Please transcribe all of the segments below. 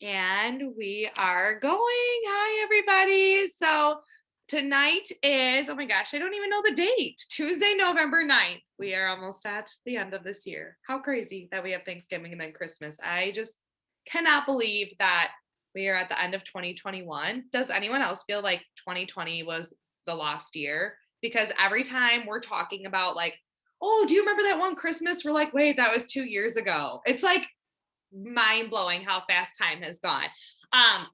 And we are going. Hi, everybody. So tonight is, oh my gosh, I don't even know the date. Tuesday, November 9th. We are almost at the end of this year. How crazy that we have Thanksgiving and then Christmas. I just cannot believe that we are at the end of 2021. Does anyone else feel like 2020 was the lost year? Because every time we're talking about like, oh, do you remember that one Christmas? We're like, wait, that was 2 years ago. It's like mind blowing how fast time has gone. Um,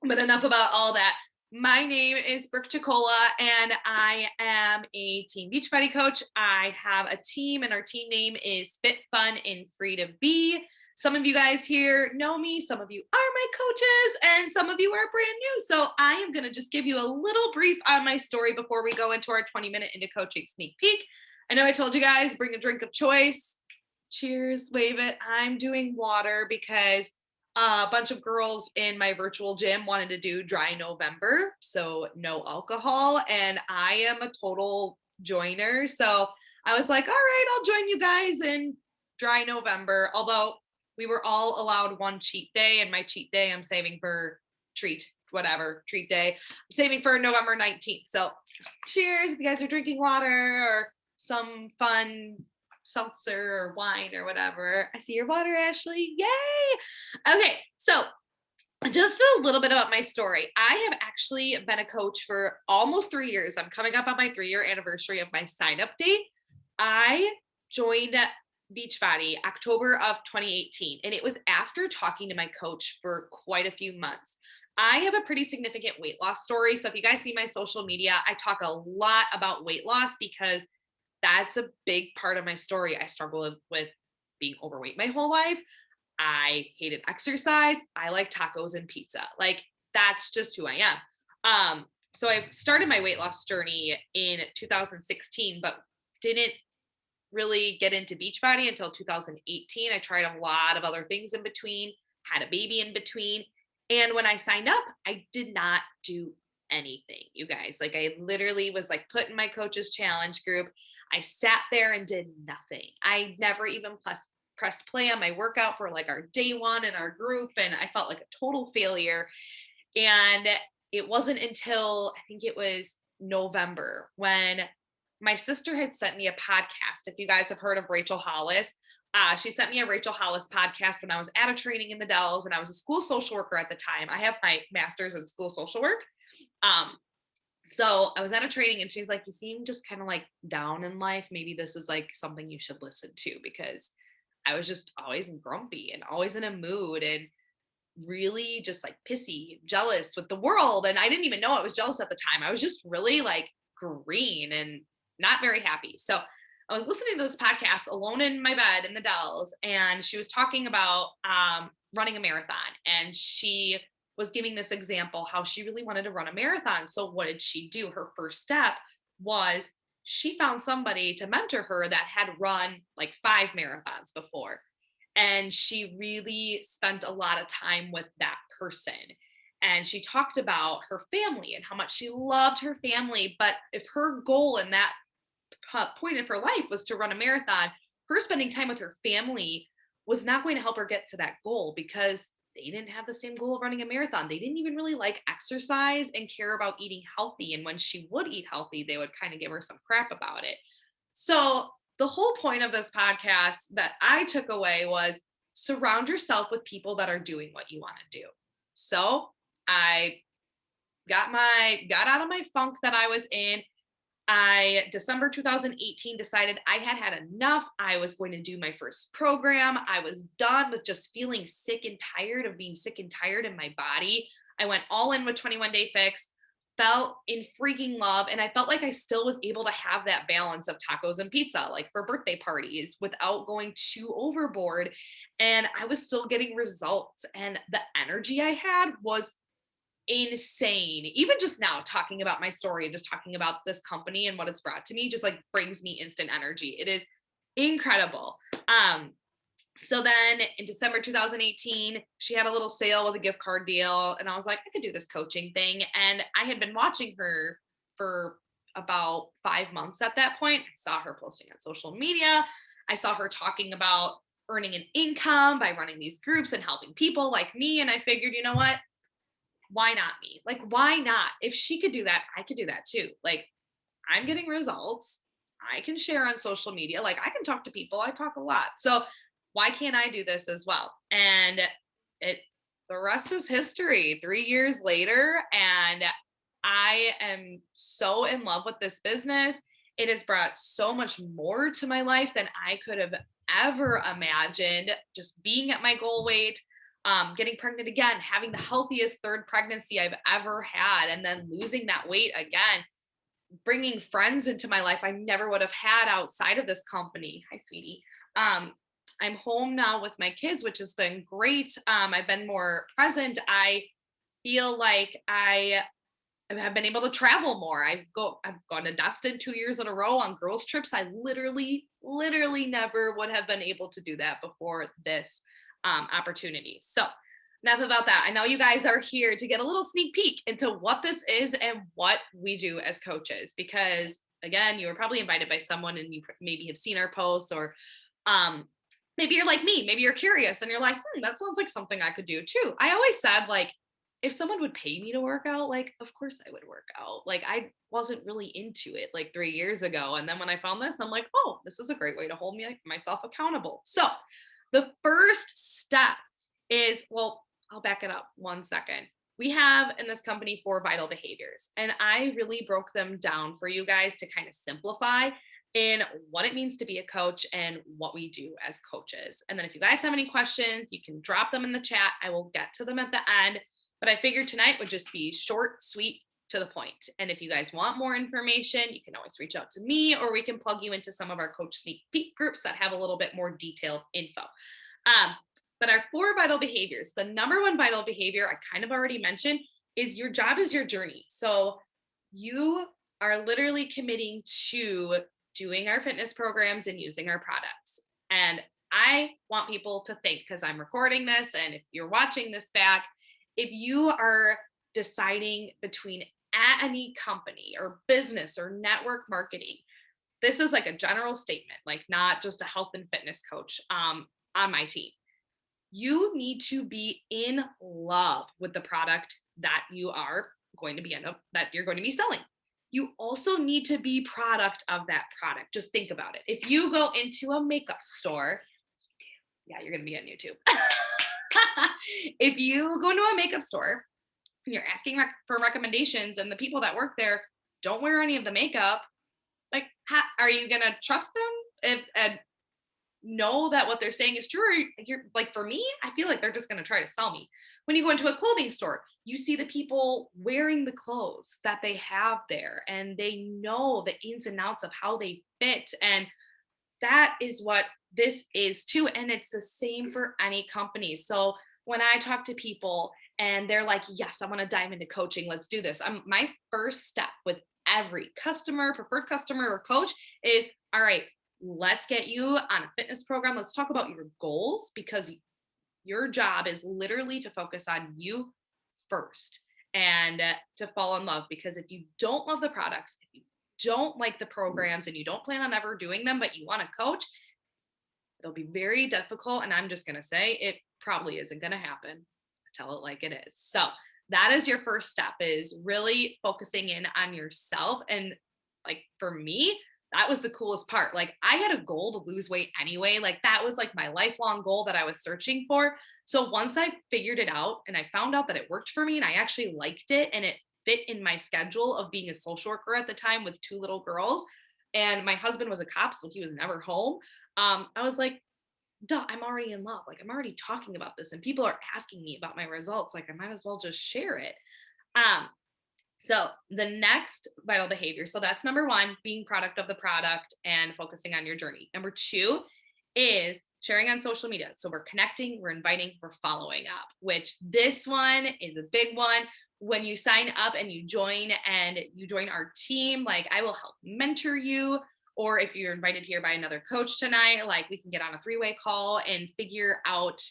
but enough about all that. My name is Brooke Chicola, and I am a Team Beachbody coach. I have a team, and our team name is Fit, Fun, and Free to Be. Some of you guys here know me, some of you are my coaches, and some of you are brand new. So I am going to just give you a little brief on my story before we go into our 20-minute into coaching sneak peek. I know I told you guys, bring a drink of choice. Cheers, wave it. I'm doing water because a bunch of girls in my virtual gym wanted to do dry November, so no alcohol, and I am a total joiner. So I was like, all right, I'll join you guys in dry November. Although we were all allowed one cheat day, and my cheat day I'm saving for treat, whatever, treat day. I'm saving for November 19th. So cheers if you guys are drinking water or some fun seltzer or wine or whatever. I see your water, Ashley. Yay. Okay. So just a little bit about my story. I have actually been a coach for almost 3 years. I'm coming up on my 3-year anniversary of my sign up date. I joined Beachbody October of 2018, and it was after talking to my coach for quite a few months. I have a pretty significant weight loss story. So if you guys see my social media, I talk a lot about weight loss because that's a big part of my story. I struggled with being overweight my whole life. I hated exercise. I like tacos and pizza. Like that's just who I am. So I started my weight loss journey in 2016, but didn't really get into Beachbody until 2018. I tried a lot of other things in between, had a baby in between. And when I signed up, I did not do anything, you guys. Like I literally was like put in my coach's challenge group. I sat there and did nothing. I never even pressed play on my workout for like our day one in our group. And I felt like a total failure. And it wasn't until I think it was November when my sister had sent me a podcast. If you guys have heard of Rachel Hollis, she sent me a Rachel Hollis podcast when I was at a training in the Dells and I was a school social worker at the time. I have my master's in school social work. So I was at a training and she's like, you seem just kind of like down in life. Maybe this is like something you should listen to because I was just always grumpy and always in a mood and really just like pissy, jealous with the world. And I didn't even know I was jealous at the time. I was just really like green and not very happy. So I was listening to this podcast alone in my bed in the Dells, and she was talking about running a marathon. And she was giving this example how she really wanted to run a marathon. So what did she do? Her first step was she found somebody to mentor her that had run like 5 marathons before. And she really spent a lot of time with that person. And she talked about her family and how much she loved her family. But if her goal in that point of her life was to run a marathon, her spending time with her family was not going to help her get to that goal because they didn't have the same goal of running a marathon. They didn't even really like exercise and care about eating healthy. And when she would eat healthy, they would kind of give her some crap about it. So the whole point of this podcast that I took away was surround yourself with people that are doing what you want to do. So I got out of my funk that I was in. December 2018 decided I had had enough. I was going to do my first program. I was done with just feeling sick and tired of being sick and tired in my body. I went all in with 21 Day Fix, fell in freaking love. And I felt like I still was able to have that balance of tacos and pizza, like for birthday parties without going too overboard. And I was still getting results. And the energy I had was insane. Even just now talking about my story and just talking about this company and what it's brought to me just like brings me instant energy. It is incredible. So then in December 2018, she had a little sale with a gift card deal. And I was like, I could do this coaching thing. And I had been watching her for about 5 months at that point. I saw her posting on social media. I saw her talking about earning an income by running these groups and helping people like me. And I figured, you know what? Why not me? Like, why not? If she could do that, I could do that too. Like, I'm getting results. I can share on social media. Like, I can talk to people. I talk a lot. So why can't I do this as well? And it the rest is history. 3 years later, and I am so in love with this business. It has brought so much more to my life than I could have ever imagined. Just being at my goal weight, getting pregnant again, having the healthiest third pregnancy I've ever had, and then losing that weight again, bringing friends into my life I never would have had outside of this company. Hi, sweetie. Um, I'm home now with my kids, which has been great. I've been more present. I feel like I have been able to travel more. I've gone to Destin 2 years in a row on girls trips. I literally never would have been able to do that before this opportunity. So enough about that. I know you guys are here to get a little sneak peek into what this is and what we do as coaches, because again, you were probably invited by someone and you maybe have seen our posts, or um, maybe you're like me, maybe you're curious and you're like, that sounds like something I could do too. I always said, like, if someone would pay me to work out, like, of course I would work out. Like, I wasn't really into it like 3 years ago. And then when I found this, I'm like, oh, this is a great way to hold me, like, myself accountable. So the first step is, well, I'll back it up 1 second. We have in this company 4 vital behaviors, and I really broke them down for you guys to kind of simplify in what it means to be a coach and what we do as coaches. And then if you guys have any questions, you can drop them in the chat. I will get to them at the end. But I figured tonight would just be short, sweet, to the point. And if you guys want more information, you can always reach out to me, or we can plug you into some of our coach sneak peek groups that have a little bit more detailed info. But our 4 vital behaviors, the number one vital behavior I kind of already mentioned is your job is your journey. So you are literally committing to doing our fitness programs and using our products. And I want people to think, because I'm recording this and if you're watching this back, if you are deciding between any company or business or network marketing, this is like a general statement, like not just a health and fitness coach on my team. You need to be in love with the product that you are going to be that you're going to be selling. You also need to be product of that product. Just think about it. If you go into a makeup store, yeah, you're going to be on YouTube. If you go into a makeup store and you're asking for recommendations and the people that work there don't wear any of the makeup, like, how are you going to trust them and know that what they're saying is true? Or you're like, for me, I feel like they're just going to try to sell me. When you go into a clothing store, you see the people wearing the clothes that they have there, and they know the ins and outs of how they fit. And that is what this is too. And it's the same for any company. So when I talk to people and they're like, yes, I want to dive into coaching, let's do this. My first step with every customer, preferred customer, or coach is, all right, let's get you on a fitness program. Let's talk about your goals, because your job is literally to focus on you first and to fall in love. Because if you don't love the products, if you don't like the programs and you don't plan on ever doing them, but you want to coach, it'll be very difficult. And I'm just going to say it probably isn't going to happen. Tell it like it is. So that is your first step, is really focusing in on yourself. And like, for me, that was the coolest part. Like, I had a goal to lose weight anyway. Like, that was like my lifelong goal that I was searching for. So once I figured it out and I found out that it worked for me and I actually liked it and it fit in my schedule of being a social worker at the time with 2 little girls, and my husband was a cop, so he was never home. I was like, duh, I'm already in love. Like, I'm already talking about this and people are asking me about my results. Like, I might as well just share it. So the next vital behavior, so that's number 1, being product of the product and focusing on your journey. Number 2 is sharing on social media. So we're connecting, we're inviting, we're following up, which this one is a big one. When you sign up and you join our team, like, I will help mentor you. Or if you're invited here by another coach tonight, like, we can get on a 3-way call and figure out,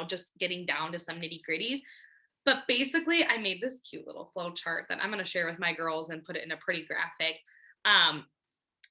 just getting down to some nitty gritties. But basically, I made this cute little flow chart that I'm going to share with my girls and put it in a pretty graphic.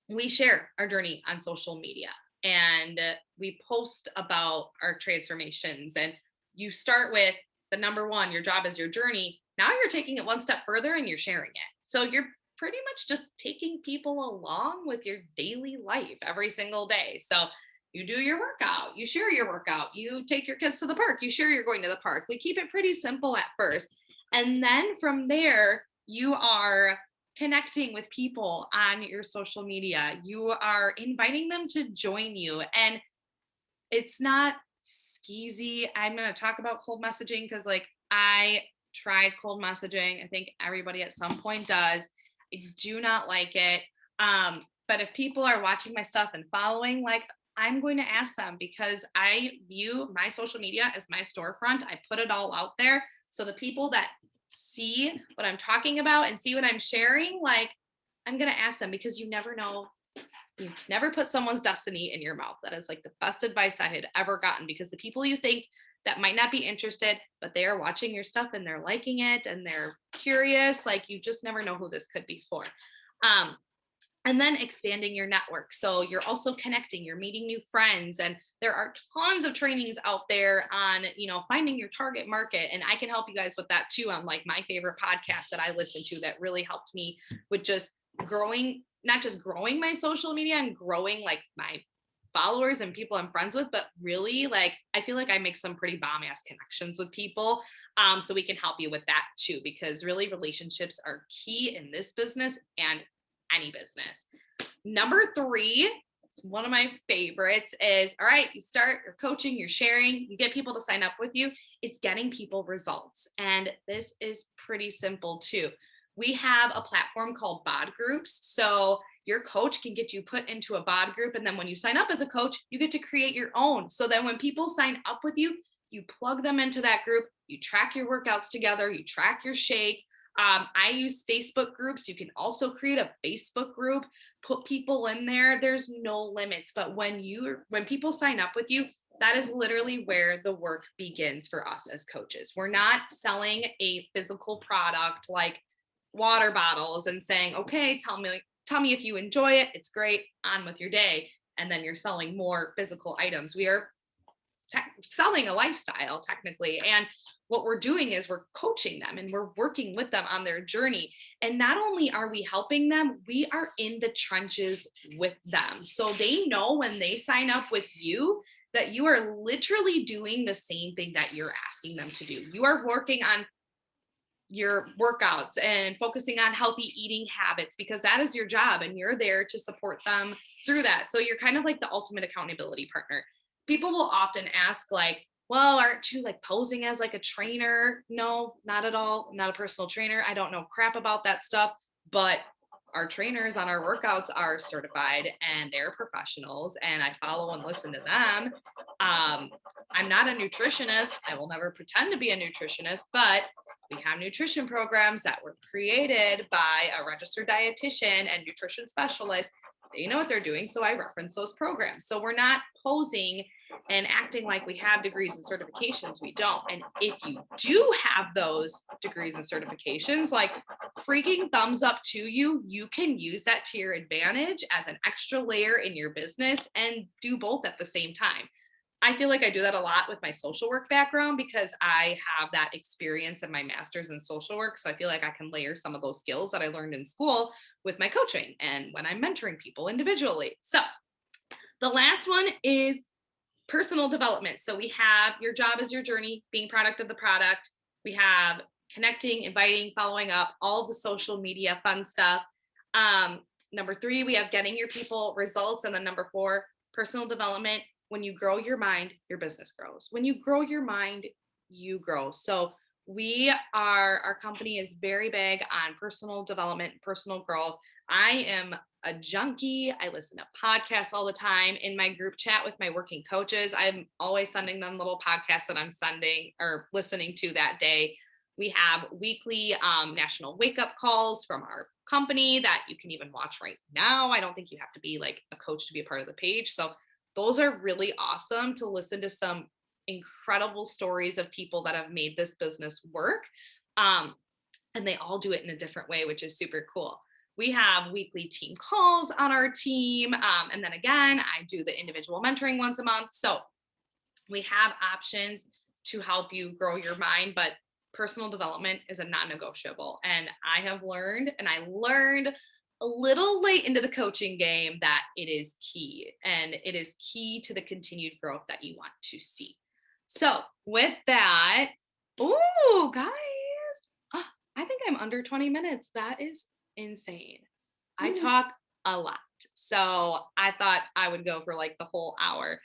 We share our journey on social media. and we post about our transformations. And you start with the number one, your job is your journey. Now you're taking it one step further and you're sharing it. So you're pretty much just taking people along with your daily life every single day. So you do your workout, you share your workout, you take your kids to the park, you share you're going to the park. We keep it pretty simple at first. And then from there, you are connecting with people on your social media. You are inviting them to join you. And it's not skeezy. I'm going to talk about cold messaging because, like, I tried cold messaging. I think everybody at some point does. I do not like it. But if people are watching my stuff and following, like, I'm going to ask them because I view my social media as my storefront. I put it all out there. So the people that see what I'm talking about and see what I'm sharing, like, I'm going to ask them because you never know. You never put someone's destiny in your mouth. That is like the best advice I had ever gotten, because the people you think that might not be interested, but they are watching your stuff and they're liking it and they're curious, like, you just never know who this could be for. Um, and then expanding your network. So you're also connecting, you're meeting new friends, and there are tons of trainings out there on, finding your target market. And I can help you guys with that too, on like my favorite podcast that I listen to that really helped me with just growing, not just growing my social media and growing like my followers and people I'm friends with, but really, like, I feel like I make some pretty bomb ass connections with people. So we can help you with that too, because really relationships are key in this business and any business. Number three, one of my favorites, is all right, you start your coaching, you're sharing, you get people to sign up with you. It's getting people results. And this is pretty simple too. We have a platform called bod groups. So your coach can get you put into a bod group. And then when you sign up as a coach, you get to create your own. So then when people sign up with you, you plug them into that group, you track your workouts together, you track your shake. I use Facebook groups. You can also create a Facebook group, put people in there. There's no limits. But when people sign up with you, that is literally where the work begins for us as coaches. We're not selling a physical product like water bottles and saying, okay, tell me if you enjoy it. It's great. On with your day. And then you're selling more physical items. We are selling a lifestyle technically. And what we're doing is we're coaching them and we're working with them on their journey. And not only are we helping them, we are in the trenches with them. So they know when they sign up with you that you are literally doing the same thing that you're asking them to do. You are working on your workouts and focusing on healthy eating habits, because that is your job and you're there to support them through that. So you're kind of like the ultimate accountability partner. People will often ask, like, well, aren't you like posing as like a trainer? No, not at all. I'm not a personal trainer. I don't know crap about that stuff, but our trainers on our workouts are certified and they're professionals, and I follow and listen to them. I'm not a nutritionist. I will never pretend to be a nutritionist, but we have nutrition programs that were created by a registered dietitian and nutrition specialist. They know what they're doing. So I reference those programs. So we're not posing and acting like we have degrees and certifications. We don't. And if you do have those degrees and certifications, like, freaking thumbs up to you. You can use that to your advantage as an extra layer in your business and do both at the same time. I feel like I do that a lot with my social work background because I have that experience in my master's in social work. So I feel like I can layer some of those skills that I learned in school with my coaching and when I'm mentoring people individually. So the last one is personal development. So we have your job is your journey, being product of the product. We have connecting, inviting, following up, all of the social media fun stuff. Number three, we have getting your people results. And then number four, personal development. When you grow your mind, your business grows. When you grow your mind, you grow. So our company is very big on personal development, personal growth. I am a junkie. I listen to podcasts all the time. In my group chat with my working coaches, I'm always sending them little podcasts that I'm sending or listening to that day. We have weekly national wake up calls from our company that you can even watch right now. I don't think you have to be like a coach to be a part of the page. So those are really awesome to listen to some incredible stories of people that have made this business work. And they all do it in a different way, which is super cool. we have weekly team calls on our team. And then again, I do the individual mentoring once a month. So we have options to help you grow your mind, but personal development is a non-negotiable. And I have learned, and I learned a little late into the coaching game, that it is key, and it is key to the continued growth that you want to see. So with that, oh guys, I think I'm under 20 minutes. That is insane. I talk a lot. So I thought I would go for like the whole hour.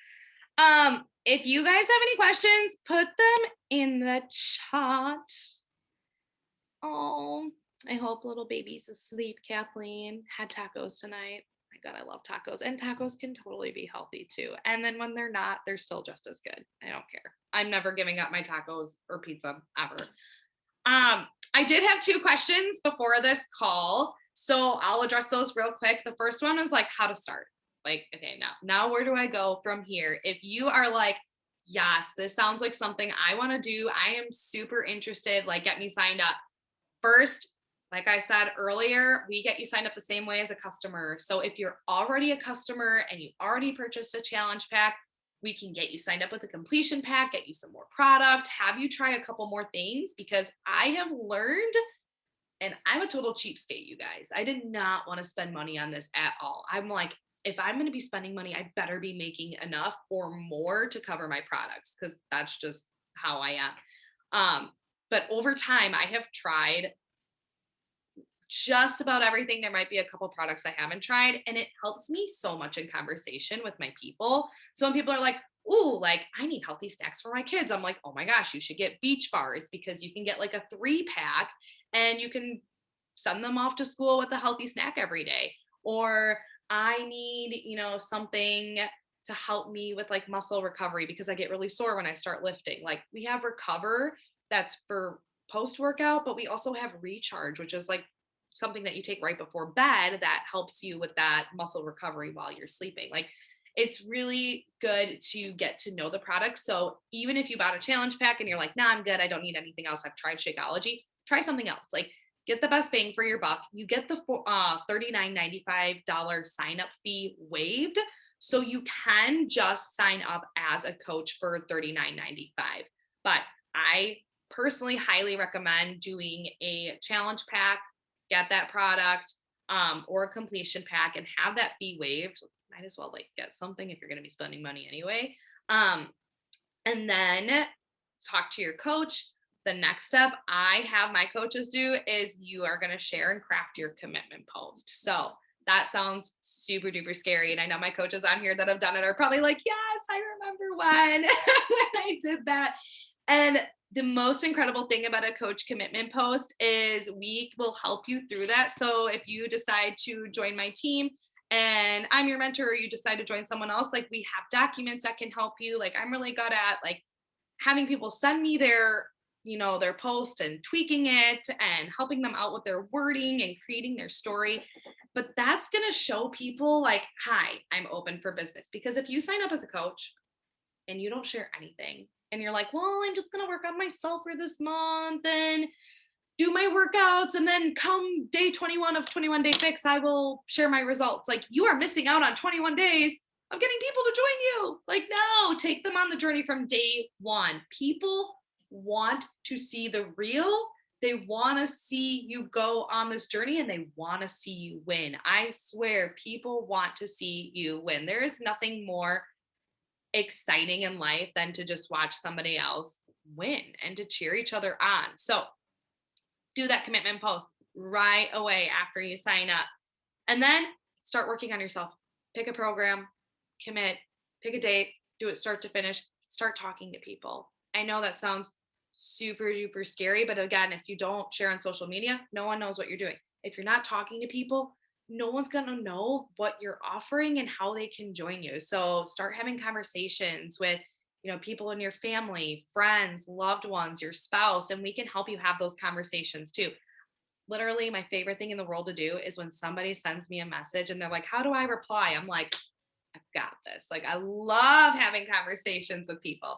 If you guys have any questions, put them in the chat. Oh, I hope little baby's asleep. Kathleen had tacos tonight. My God, I love tacos. And tacos can totally be healthy too. And then when they're not, they're still just as good. I don't care. I'm never giving up my tacos or pizza ever. I did have 2 questions before this call, so I'll address those real quick. The first one is like how to start. Like, okay, now where do I go from here? If you are like, yes, this sounds like something I want to do, I am super interested, like get me signed up. First, like I said earlier, we get you signed up the same way as a customer. So if you're already a customer and you already purchased a challenge pack, we can get you signed up with a completion pack, get you some more product, have you try a couple more things, because I have learned, and I'm a total cheapskate, you guys. I did not want to spend money on this at all. I'm like, if I'm going to be spending money, I better be making enough or more to cover my products, because that's just how I am. But over time, I have tried just about everything. There might be a couple products I haven't tried, and it helps me so much in conversation with my people. So when people are like, "Ooh, like I need healthy snacks for my kids," I'm like, "Oh my gosh, you should get beach bars, because you can get like a 3-pack and you can send them off to school with a healthy snack every day." Or I need, something to help me with like muscle recovery, because I get really sore when I start lifting. Like we have Recover, that's for post workout, but we also have Recharge, which is like something that you take right before bed that helps you with that muscle recovery while you're sleeping. Like it's really good to get to know the product. So even if you bought a challenge pack and you're like, nah, I'm good, I don't need anything else, I've tried Shakeology, try something else. Like get the best bang for your buck. You get the $39.95 sign up fee waived. So you can just sign up as a coach for $39.95. But I personally highly recommend doing a challenge pack, get that product, or a completion pack, and have that fee waived. Might as well like get something if you're going to be spending money anyway. And then talk to your coach. The next step I have my coaches do is you are going to share and craft your commitment post. So that sounds super duper scary. And I know my coaches on here that have done it are probably like, yes, I remember when, when I did that. And the most incredible thing about a coach commitment post is we will help you through that. So if you decide to join my team and I'm your mentor, or you decide to join someone else, like we have documents that can help you. Like I'm really good at like having people send me their their post and tweaking it and helping them out with their wording and creating their story. But that's going to show people like, hi, I'm open for business. Because if you sign up as a coach and you don't share anything and you're like, well, I'm just going to work on myself for this month and do my workouts, and then come day 21 of 21 Day Fix, I will share my results. Like you are missing out on 21 days of getting people to join you. Like, no, take them on the journey from day 1. People want to see the real. They want to see you go on this journey, and they want to see you win. I swear people want to see you win. There is nothing more exciting in life than to just watch somebody else win and to cheer each other on. So do that commitment post right away after you sign up, and then start working on yourself. Pick a program, commit, pick a date, do it start to finish, start talking to people. I know that sounds super duper scary, but again, if you don't share on social media, no one knows what you're doing. If you're not talking to people, no one's going to know what you're offering and how they can join you. So start having conversations with people in your family, friends, loved ones, your spouse, and we can help you have those conversations too. Literally, my favorite thing in the world to do is when somebody sends me a message and they're like, how do I reply? I'm like, I've got this. Like, I love having conversations with people.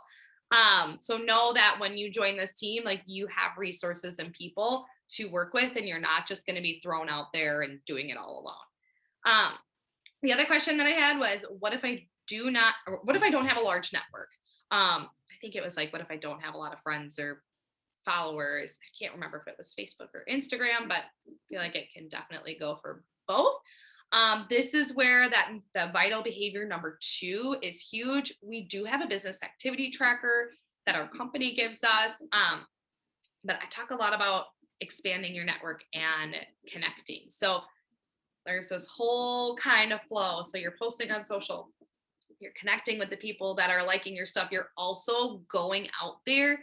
So know that when you join this team, like you have resources and people to work with, and you're not just going to be thrown out there and doing it all alone. The other question that I had was, what if I do not, or what if I don't have a large network? I think it was like, what if I don't have a lot of friends or followers? I can't remember if it was Facebook or Instagram, but I feel like it can definitely go for both. This is where that the vital behavior number 2 is huge. We do have a business activity tracker that our company gives us. But I talk a lot about expanding your network and connecting. So there's this whole kind of flow. So you're posting on social, you're connecting with the people that are liking your stuff. You're also going out there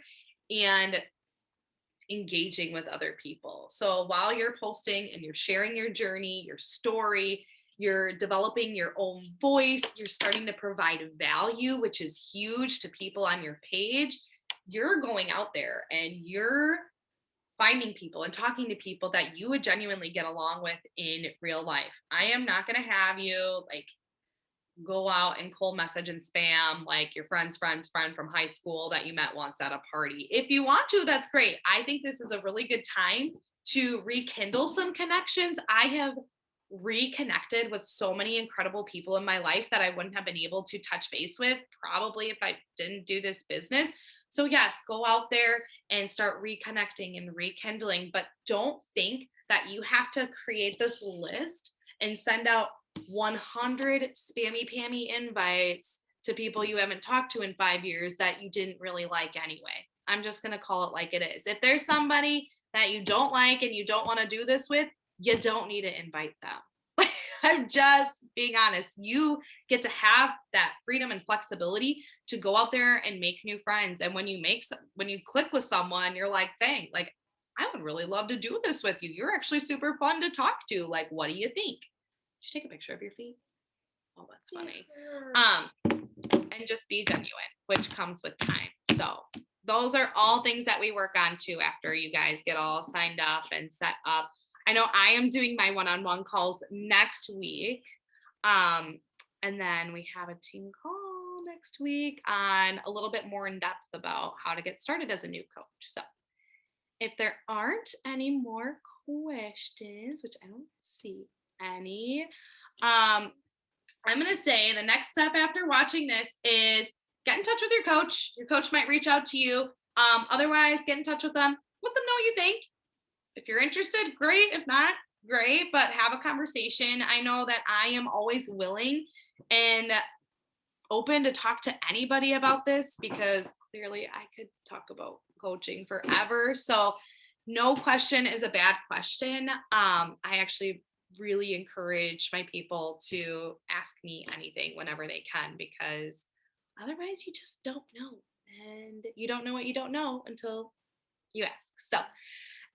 and engaging with other people. So while you're posting and you're sharing your journey, your story, you're developing your own voice, you're starting to provide value, which is huge to people on your page. You're going out there and you're finding people and talking to people that you would genuinely get along with in real life. I am not going to have you like go out and cold message and spam like your friend's friend from high school that you met once at a party. If you want to, that's great. I think this is a really good time to rekindle some connections. I have reconnected with so many incredible people in my life that I wouldn't have been able to touch base with probably if I didn't do this business. So yes, go out there and start reconnecting and rekindling, but don't think that you have to create this list and send out 100 spammy pammy invites to people you haven't talked to in 5 years that you didn't really like anyway. I'm just going to call it like it is. If there's somebody that you don't like and you don't want to do this with, you don't need to invite them. I'm just being honest. You get to have that freedom and flexibility to go out there and make new friends. And when when you click with someone, you're like, dang, like I would really love to do this with you. You're actually super fun to talk to. Like, what do you think? Did you take a picture of your feet? Oh, that's funny. And just be genuine, which comes with time. So those are all things that we work on too after you guys get all signed up and set up. I know I am doing my one-on-one calls next week. And then we have a team call next week on a little bit more in depth about how to get started as a new coach. So if there aren't any more questions, which I don't see any, I'm going to say the next step after watching this is get in touch with your coach. Your coach might reach out to you. Otherwise, get in touch with them. Let them know what you think. If you're interested, great. If not, great. But have a conversation. I know that I am always willing and open to talk to anybody about this because clearly I could talk about coaching forever. So no question is a bad question. I actually really encourage my people to ask me anything whenever they can because otherwise you just don't know. And you don't know what you don't know until you ask. So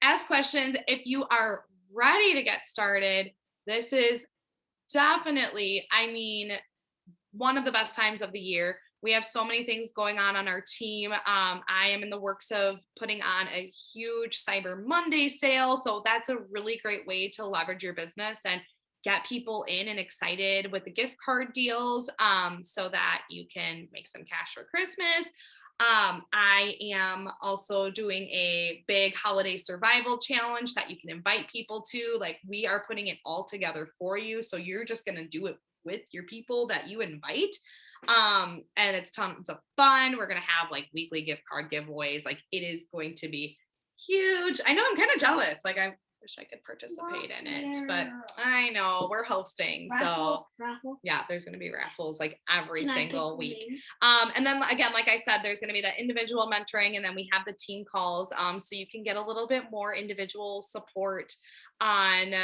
ask questions. If you are ready to get started, this is definitely, one of the best times of the year. We have so many things going on our team. I am in the works of putting on a huge Cyber Monday sale. So that's a really great way to leverage your business and get people in and excited with the gift card deals so that you can make some cash for Christmas. I am also doing a big holiday survival challenge that you can invite people to. Like we are putting it all together for you. So you're just going to do it with your people that you invite. And it's tons of fun. We're going to have like weekly gift card giveaways. Like it is going to be huge. I know I'm kind of jealous. Like I wish I could participate in it, but I know we're hosting. So yeah, there's going to be raffles like every single week. And then again, like I said, there's going to be that individual mentoring and then we have the team calls. So you can get a little bit more individual support on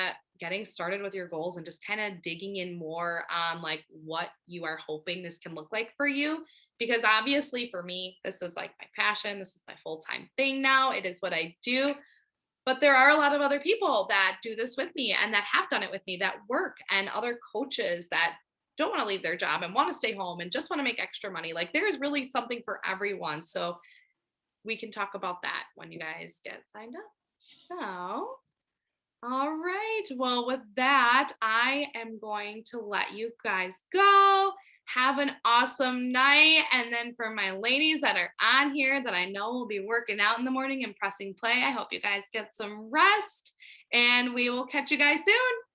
getting started with your goals and just kind of digging in more on like what you are hoping this can look like for you. Because obviously for me, this is like my passion. This is my full-time thing now. It is what I do. But there are a lot of other people that do this with me and that have done it with me that work and other coaches that don't want to leave their job and want to stay home and just want to make extra money. Like there's really something for everyone. So we can talk about that when you guys get signed up. So All right. Well, with that, I am going to let you guys go. Have an awesome night. And then for my ladies that are on here that I know will be working out in the morning and pressing play, I hope you guys get some rest and we will catch you guys soon.